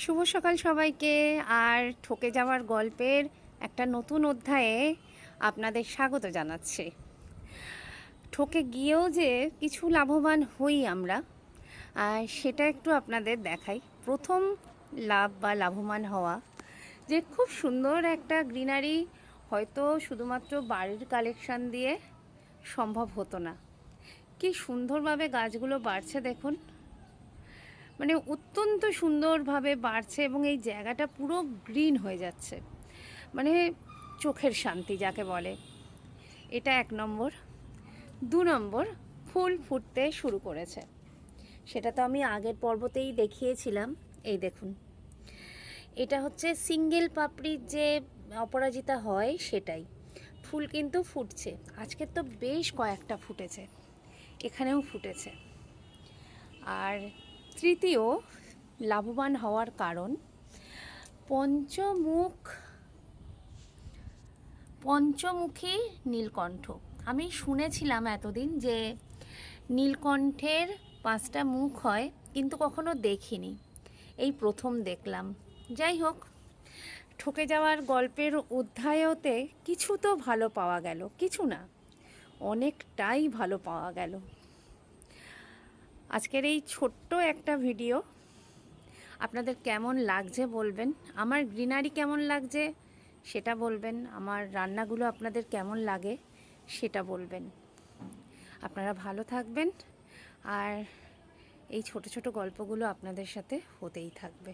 শুভ সকাল সবাইকে। আর ঠকে যাওয়ার গল্পের একটা নতুন অধ্যায়ে আপনাদের স্বাগত জানাচ্ছি। ঠকে গিয়েও যে কিছু লাভবান হই আমরা, সেটা একটু আপনাদের দেখাই। প্রথম লাভ বা লাভবান হওয়া যে খুব সুন্দর একটা গ্রিনারি হয়তো শুধুমাত্র বাড়ির কালেকশন দিয়ে সম্ভব হতো না। কি সুন্দরভাবে গাছগুলো বাড়ছে দেখুন, মানে অত্যন্ত সুন্দরভাবে বাড়ছে এবং এই জায়গাটা পুরো গ্রিন হয়ে যাচ্ছে, মানে চোখের শান্তি যাকে বলে। এটা এক নম্বর। দু নম্বর, ফুল ফুটতে শুরু করেছে। সেটা তো আমি আগের পর্বতেই দেখিয়েছিলাম। এই দেখুন, এটা হচ্ছে সিঙ্গেল পাপড়ির যে অপরাজিতা হয় সেটাই। ফুল কিন্তু ফুটছে, আজকে তো বেশ কয়েকটা ফুটেছে, এখানেও ফুটেছে। আর তৃতীয় লাভবান হওয়ার কারণ, পঞ্চমুখী নীলকণ্ঠ। আমি শুনেছিলাম এতদিন যে নীলকণ্ঠের 5টা মুখ হয়, কিন্তু কখনো দেখিনি, এই প্রথম দেখলাম। যাই হোক, ঠকে যাওয়ার গল্পের অধ্যায়তে কিছু তো ভালো পাওয়া গেল, কিছু না অনেকটাই ভালো পাওয়া গেল। আজকের এই ছোট্ট একটা ভিডিও আপনাদের কেমন লাগছে বলবেন, আমার গ্রিনারি কেমন লাগছে সেটা বলবেন, আমার রান্নাগুলো আপনাদের কেমন লাগে সেটা বলবেন। আপনারা ভালো থাকবেন, আর এই ছোট ছোট গল্পগুলো আপনাদের সাথে হতেই থাকবে।